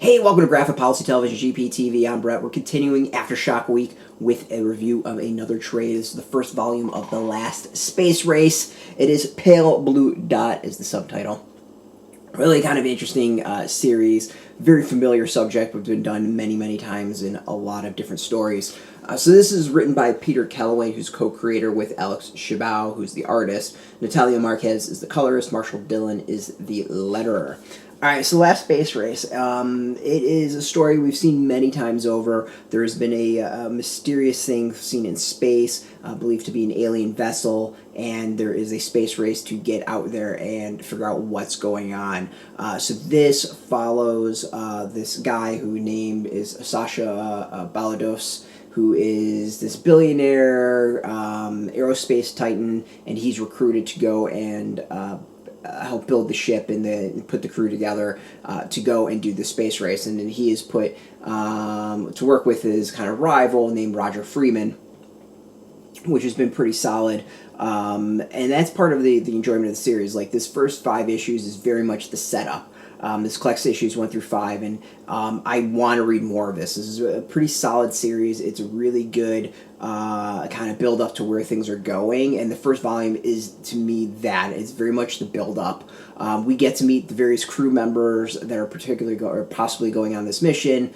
Hey, welcome to Graphic Policy Television, GPTV. I'm Brett. We're continuing AfterShock week with a review of another trade. This is the first volume of The Last Space Race. It is Pale Blue Dot is the subtitle. Really kind of interesting series. Very familiar subject, but been done many, many times in a lot of different stories. So this is written by Peter Calloway, who's co-creator with Alex Shibao, who's the artist. Natália Marques is the colorist. Marshall Dillon is the letterer. Alright, so Last Space Race. It is a story we've seen many times over. There's been a mysterious thing seen in space, believed to be an alien vessel, and there is a space race to get out there and figure out what's going on. So this follows this guy who named is Sasha Balados, who is this billionaire aerospace titan, and he's recruited to go and help build the ship and put the crew together to go and do the space race. And then he is put to work with his kind of rival named Roger Freeman, which has been pretty solid. And that's part of the enjoyment of the series. Like, this first 5 issues is very much the setup. This collects issues 1 through 5, and I want to read more of this. This is a pretty solid series. It's a really good kind of build up to where things are going, and the first volume is, to me, that. It's very much the build up. We get to meet the various crew members that are particularly or possibly going on this mission.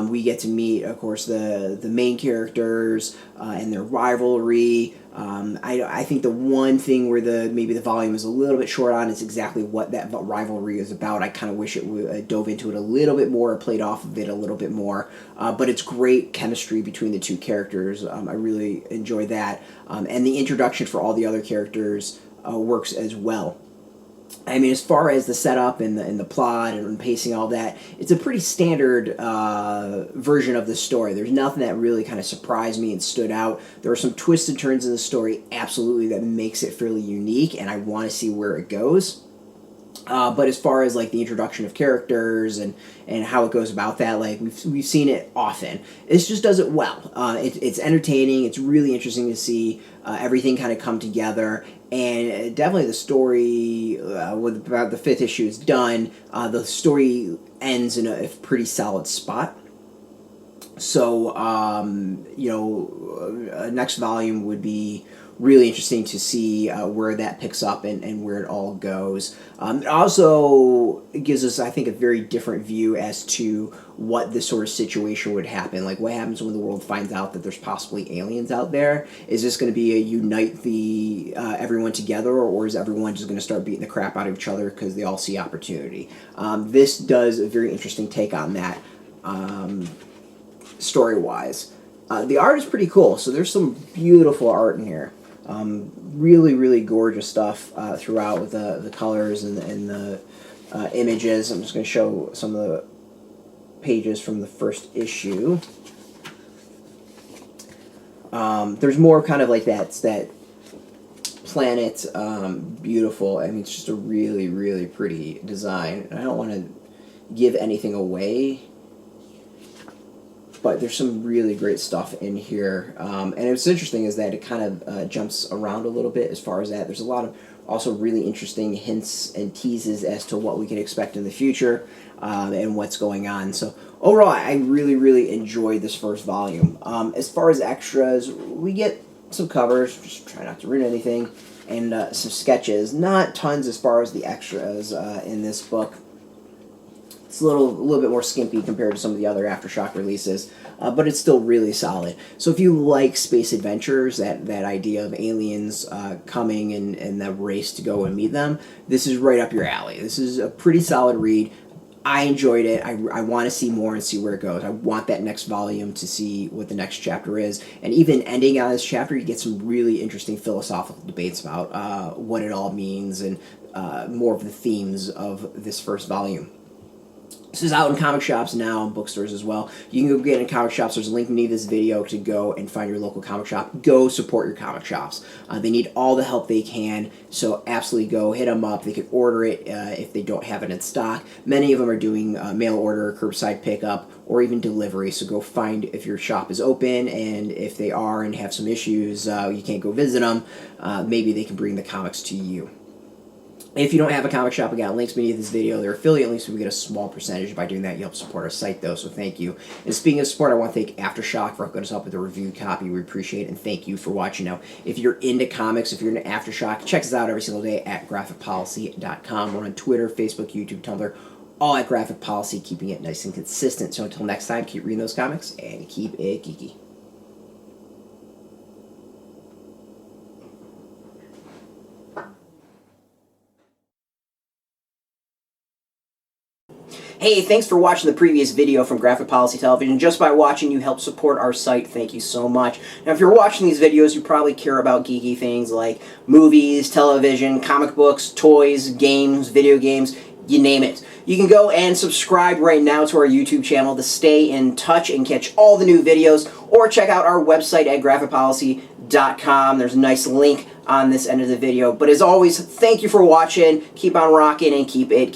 We get to meet, of course, the main characters and their rivalry. I think the one thing where maybe the volume is a little bit short on is exactly what that rivalry is about. I kind of wish it dove into it a little bit more, played off of it a little bit more. But it's great chemistry between the two characters. I really enjoy that. And the introduction for all the other characters works as well. I mean, as far as the setup and the plot and pacing, all that, it's a pretty standard version of the story. There's nothing that really kind of surprised me and stood out. There are some twists and turns in the story, absolutely, that makes it fairly unique, and I want to see where it goes. But as far as like the introduction of characters and how it goes about that, like we've seen it often. This just does it well. It's entertaining. It's really interesting to see everything kind of come together. And definitely the story, with about the 5th issue is done, the story ends in a pretty solid spot. So, next volume would be really interesting to see where that picks up and where it all goes. It also gives us, I think, a very different view as to what this sort of situation would happen. Like, what happens when the world finds out that there's possibly aliens out there? Is this going to be a unite everyone together, or is everyone just going to start beating the crap out of each other because they all see opportunity? This does a very interesting take on that story-wise. The art is pretty cool, so there's some beautiful art in here. Really, really gorgeous stuff throughout with the colors and the images. I'm just going to show some of the pages from the first issue. There's more kind of like that planet, beautiful. I mean, it's just a really, really pretty design. I don't want to give anything away, but there's some really great stuff in here. And what's interesting is that it kind of jumps around a little bit as far as that. There's a lot of also really interesting hints and teases as to what we can expect in the future and what's going on. So overall, I really, really enjoyed this first volume. As far as extras, we get some covers, just try not to ruin anything, and some sketches. Not tons as far as the extras in this book. It's a little bit more skimpy compared to some of the other AfterShock releases, but it's still really solid. So if you like space adventures, that idea of aliens coming and the race to go and meet them, this is right up your alley. This is a pretty solid read. I enjoyed it. I want to see more and see where it goes. I want that next volume to see what the next chapter is. And even ending on this chapter, you get some really interesting philosophical debates about what it all means and more of the themes of this first volume. This is out in comic shops now, and bookstores as well. You can go get it in comic shops. There's a link beneath this video to go and find your local comic shop. Go support your comic shops. They need all the help they can, so absolutely go. Hit them up. They can order it if they don't have it in stock. Many of them are doing mail order, curbside pickup, or even delivery, so go find if your shop is open, and if they are and have some issues, you can't go visit them, maybe they can bring the comics to you. If you don't have a comic shop, we got links beneath this video. They're affiliate links, so we get a small percentage. By doing that, you help support our site, though, so thank you. And speaking of support, I want to thank AfterShock for hooking us up with a review copy. We appreciate it, and thank you for watching. Now, if you're into comics, if you're into AfterShock, check us out every single day at graphicpolicy.com. We're on Twitter, Facebook, YouTube, Tumblr, all at Graphic Policy, keeping it nice and consistent. So until next time, keep reading those comics, and keep it geeky. Hey, thanks for watching the previous video from Graphic Policy Television. Just by watching, you help support our site. Thank you so much. Now, if you're watching these videos, you probably care about geeky things like movies, television, comic books, toys, games, video games, you name it. You can go and subscribe right now to our YouTube channel to stay in touch and catch all the new videos, or check out our website at graphicpolicy.com. There's a nice link on this end of the video. But as always, thank you for watching. Keep on rocking and keep it geeky.